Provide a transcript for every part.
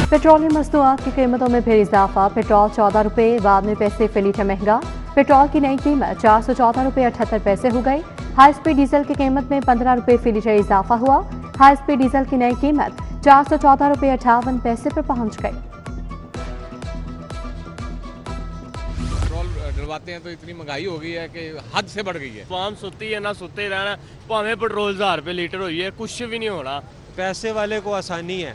Petroleum मसनूआत की कीमतों में फिर इजाफा। पेट्रोल 14 रुपये, बाद में पैसे फी लीटर महंगा। पेट्रोल की नई कीमत 414 रुपये 78 पैसे हो गई। हाई स्पीड डीजल की कीमत में 15 रुपये फी लीटर इजाफा हुआ। हाई स्पीड डीजल की नई कीमत 414 रुपये 58 पैसे पर पहुंच गई। पेट्रोल डलवाते हैं तो इतनी महंगाई हो गई है कि हद से बढ़ गई है। आवाम सुत्ती है ना सुत्ते रहना, भावें पेट्रोल 1000 रुपये लीटर हुई है, कुछ भी नहीं होना। पैसे वाले को आसानी है,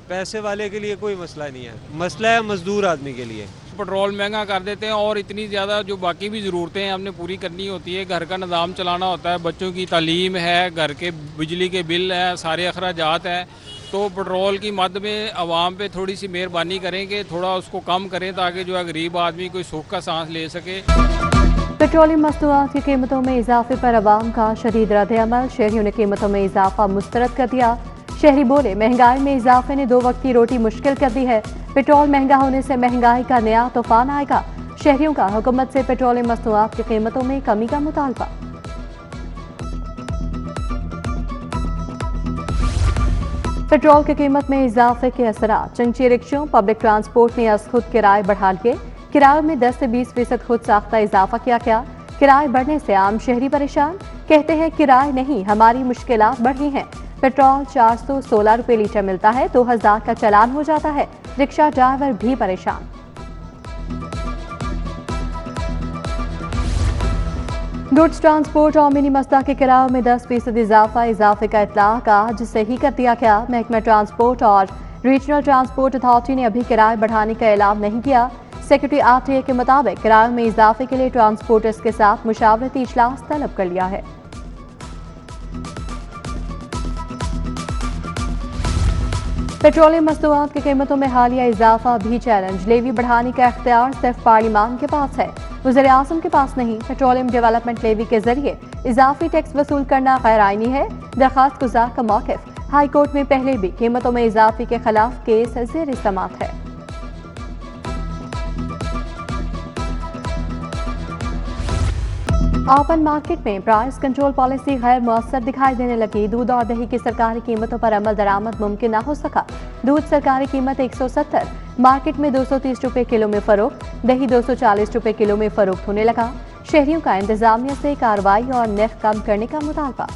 पैसे वाले के लिए कोई मसला नहीं है, मसला है मजदूर आदमी के लिए। पेट्रोल महंगा कर देते हैं और इतनी ज़्यादा जो बाकी भी ज़रूरतें हैं हमने पूरी करनी होती है। घर का निज़ाम चलाना होता है, बच्चों की तालीम है, घर के बिजली के बिल है, सारे अखराजात हैं। तो पेट्रोल की मद में आवाम पे थोड़ी सी मेहरबानी करें कि थोड़ा उसको कम करें ताकि जो है गरीब आदमी कोई सुख का सांस ले सके। पेट्रोलियम मसनूआत की कीमतों में इजाफे पर अवाम का शदीद रद्द-ए-अमल। शहरियों ने कीमतों में इजाफा मुस्तरद कर दिया। शहरी बोले, महंगाई में इजाफे ने 2 वक्त की रोटी मुश्किल कर दी है। पेट्रोल महंगा होने से महंगाई का नया तूफान आएगा। शहरियों का हुकूमत से पेट्रोलियम मसनूआत की कीमतों में कमी का मुतालबा। पेट्रोल की कीमत में इजाफे के असरात। चंची रिक्शों, पब्लिक ट्रांसपोर्ट ने अज खुद किराए बढ़ा लिए। किराए में 10 से 20% खुद साख्ता इजाफा किया गया। किराए बढ़ने से आम शहरी परेशान, कहते हैं किराए नहीं हमारी मुश्किलात बढ़ी हैं। पेट्रोल 416 रुपये लीटर मिलता है, 2000 का चालान हो जाता है। रिक्शा ड्राइवर भी परेशान। गुड्स ट्रांसपोर्ट और मिनी मस्दा के किरायों में 10% इजाफे का इतलाक आज से ही कर दिया गया। महकमा ट्रांसपोर्ट और रीजनल ट्रांसपोर्ट अथॉरिटी ने अभी किराए बढ़ाने का ऐलान नहीं किया। सेक्रेटरी आरटीए के मुताबिक किरायों में इजाफे के लिए ट्रांसपोर्टर्स के साथ मुशावरती इजलास तलब कर लिया है। पेट्रोलियम मसनूआत की कीमतों में हालिया इजाफा भी चैलेंज। लेवी बढ़ाने का इख्तियार सिर्फ पार्लिमान के पास है, वज़ीर आज़म के पास नहीं। पेट्रोलियम डेवलपमेंट लेवी के जरिए इजाफी टैक्स वसूल करना गैर आईनी है। दरखास्त गुजार का मौक़िफ़। हाई कोर्ट में पहले भी कीमतों में इजाफे के खिलाफ केस ज़ेर समाअत है। ओपन मार्केट में प्राइस कंट्रोल पॉलिसी गैर मुअस्सर दिखाई देने लगी। दूध और दही की सरकारी कीमतों पर अमल दरामद मुमकिन न हो सका। दूध सरकारी कीमत 170, मार्केट में 230 रुपये किलो में फरोख्त। दही 240 रुपये किलो में फरोख्त होने लगा। शहरियों का इंतजामिया से कार्रवाई और नर्ख कम करने का मुतालबा।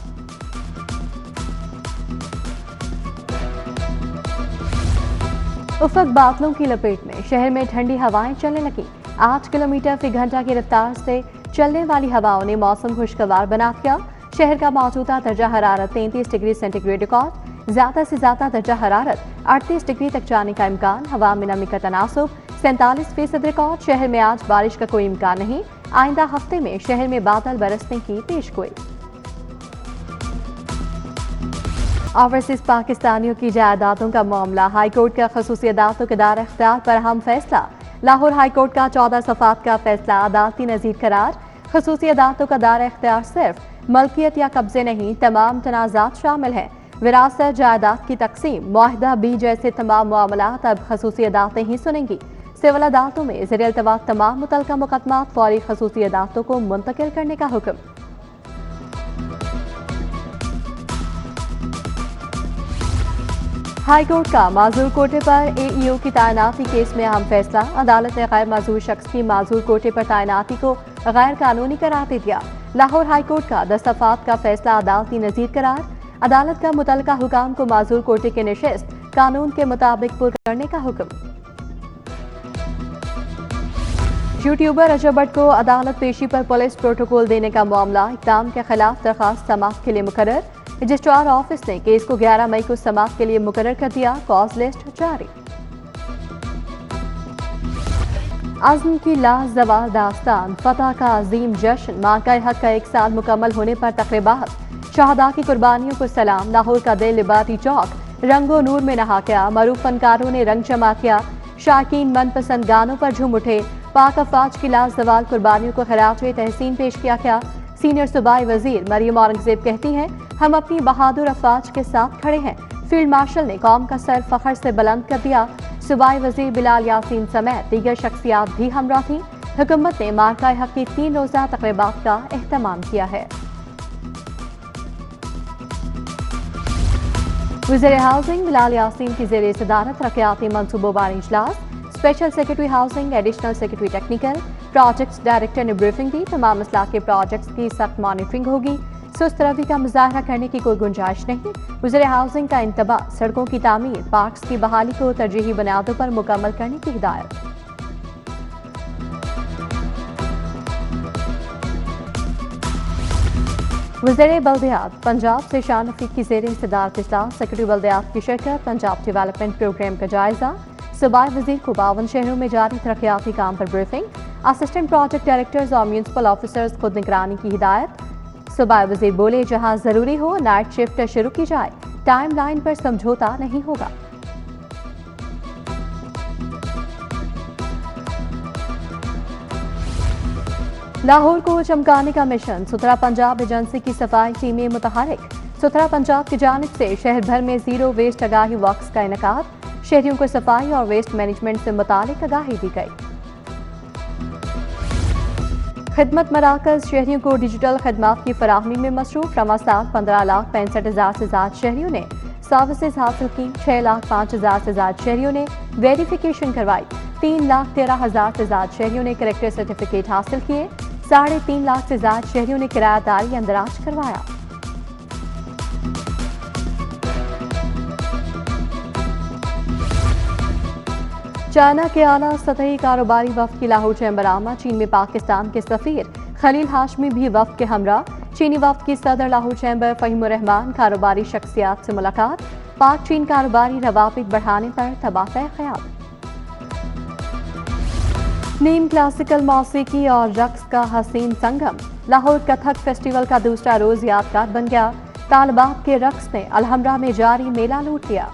उफक बादलों की लपेट में, शहर में ठंडी हवाएं चलने लगी। 8 किलोमीटर फी घंटा की रफ्तार से चलने वाली हवाओं ने मौसम खुशगवार बना दिया। शहर का मौजूदा दर्जा हरारत 33 डिग्री सेंटीग्रेड रिकॉर्ड। ज्यादा से ज्यादा दर्जा हरारत 38 डिग्री तक जाने का इम्कान। हवा में नमी का तनासुब 47% रिकॉर्ड। शहर में आज बारिश का कोई इम्कान नहीं। आइंदा हफ्ते में शहर में बादल बरसने की पेशगोई। ओवरसीज पाकिस्तानियों की जायदादों का मामला। हाईकोर्ट का खसूसी अदालतों के दायरे इख्तियार पर अहम फैसला। लाहौर हाईकोर्ट का 14 सफ़ात का फैसला अदालती नज़ीर करार। खसूसी अदालतों का दायरा इख्तियार सिर्फ मलकियत या कब्जे नहीं, तमाम तनाज़ात शामिल हैं। विरासत, जायदाद की तकसीम, मुआहदा बी जैसे तमाम मामलात अब खसूसी अदालतें ही सुनेंगी। सिविल अदालतों में ज़ेर इल्तवा तमाम मुतल्लका मुकदमात फौरी खसूसी अदालतों को मुंतकिल करने का हुक्म। हाई कोर्ट का माजूर कोटे पर एईओ की तैनाती केस में अहम फैसला। अदालत ने गैर माजूर शख्स की माजूर कोटे पर तैनाती को गैर कानूनी करार दे दिया। लाहौर हाई कोर्ट का 10 सफ़ात का फैसला अदालती नज़ीर करार। अदालत का मुतल्लका हुकाम को माजूर कोटे के नशिस्त कानून के मुताबिक पुर करने का हुक्म। यूट्यूबर अजहर भट्ट को अदालत पेशी पर पुलिस प्रोटोकॉल देने का मामला। इक़दाम के खिलाफ दरखास्त समाअत के लिए मुकर्रर। रजिस्ट्रार ऑफिस ने केस को 11 मई को समाअत के लिए मुकर्रर कर दिया। कॉज लिस्ट जारी। आज़म की लाजवाल दास्तान, फतह का अजीम जश्न। मार्का हक का 1 साल मुकम्मल होने पर तक़रीबात। शहदा की कुर्बानियों को सलाम। लाहौर का दिल लिबार्टी चौक रंगो नूर में नहा गया। मरूफ फनकारों ने रंग जमा किया। शाकीन मनपसंद गानों पर झूम उठे। पाक अफवाज की लाजवाल कुर्बानियों को खिराज तहसीन पेश किया गया। सीनियर सूबाई वजीर मरियम औरंगजेब कहती हैं, हम अपनी बहादुर अफवाज के साथ खड़े हैं। फील्ड मार्शल ने कौम का सर फखर से बुलंद कर दिया। सूबाई वजीर बिलाल यासीन समेत दीगर शख्सियात भी हमरा थीं। हुकूमत ने मार्का हक की 3 रोज़ा तक़रीबात का एहतमाम किया है। वज़ीर हाउसिंग बिलाल यासीन की ज़ेर सदारत रक़याती मंसूबों बारे इजलास, special secretary housing, additional secretary technical, projects director ने ब्रीफिंग दी। तमाम मसला के प्रोजेक्ट्स की सख्त मॉनिटरिंग होगी। सुस्त रवि का मुजाहरा करने की कोई गुंजाइश नहीं। वज़ीर हाउसिंग का इंतबाह, सड़कों की तामीर, पार्क्स की बहाली को तरजीही बुनियादों पर मुकम्मल करने की हिदायत। वज़ीर बल्दियात पंजाब से शान रफीक की ज़ेर सदारत इजलास, सेक्रेटरी बल्दियात की शिरकत, पंजाब डेवलपमेंट प्रोग्राम का जायजा। सूबाई वज़ीर को 52 शहरों में जारी तरक्याती काम पर ब्रीफिंग, असिस्टेंट प्रोजेक्ट डायरेक्टर्स और म्यूनसिपल ऑफिसर्स खुद निगरानी की हिदायत। सूबाई वज़ीर बोले, जहां ज़रूरी हो नाइट शिफ्ट शुरू की जाए, टाइम लाइन पर समझौता नहीं होगा। लाहौर को चमकाने का मिशन, सुथरा पंजाब एजेंसी की सफाई टीमें मुतहरिक। सुथरा पंजाब की जानिब से शहर भर में जीरो वेस्ट आगाही वॉक्स का इनेकाद, शहरियों को सफाई और वेस्ट मैनेजमेंट से मुतालिक आगाही दी गई। खिदमत मराकज शहरियों को डिजिटल खदमात की फराहमी में मसरूफ। रवा साल 15,65,000 से ज्यादा शहरियों ने सर्विसेज हासिल की। 6,05,000 से ज्यादा शहरियों ने वेरिफिकेशन करवाई। 3,13,000 से ज्यादा शहरियों ने करेक्टर सर्टिफिकेट हासिल किए। 3.5 लाख से ज्यादा शहरियों ने किरायादारी अंदराज करवाया। चाइना के आला सतही कारोबारी वफ्द की लाहौर चैम्बर आमा, चीन में पाकिस्तान के सफीर खलील हाशमी भी वफ्द के हमरा। चीनी वफ्द की सदर लाहौर चैम्बर फहीमुर रहमान कारोबारी शख्सियात से मुलाकात, पाक चीन कारोबारी रवाबित बढ़ाने पर तबादला ख्याल। नीम क्लासिकल मौसीकी और रक्स का हसीन संगम, लाहौर कथक फेस्टिवल का दूसरा रोज यादगार बन गया। तालिबात के रक्स ने अलहमरा में जारी मेला लूट लिया।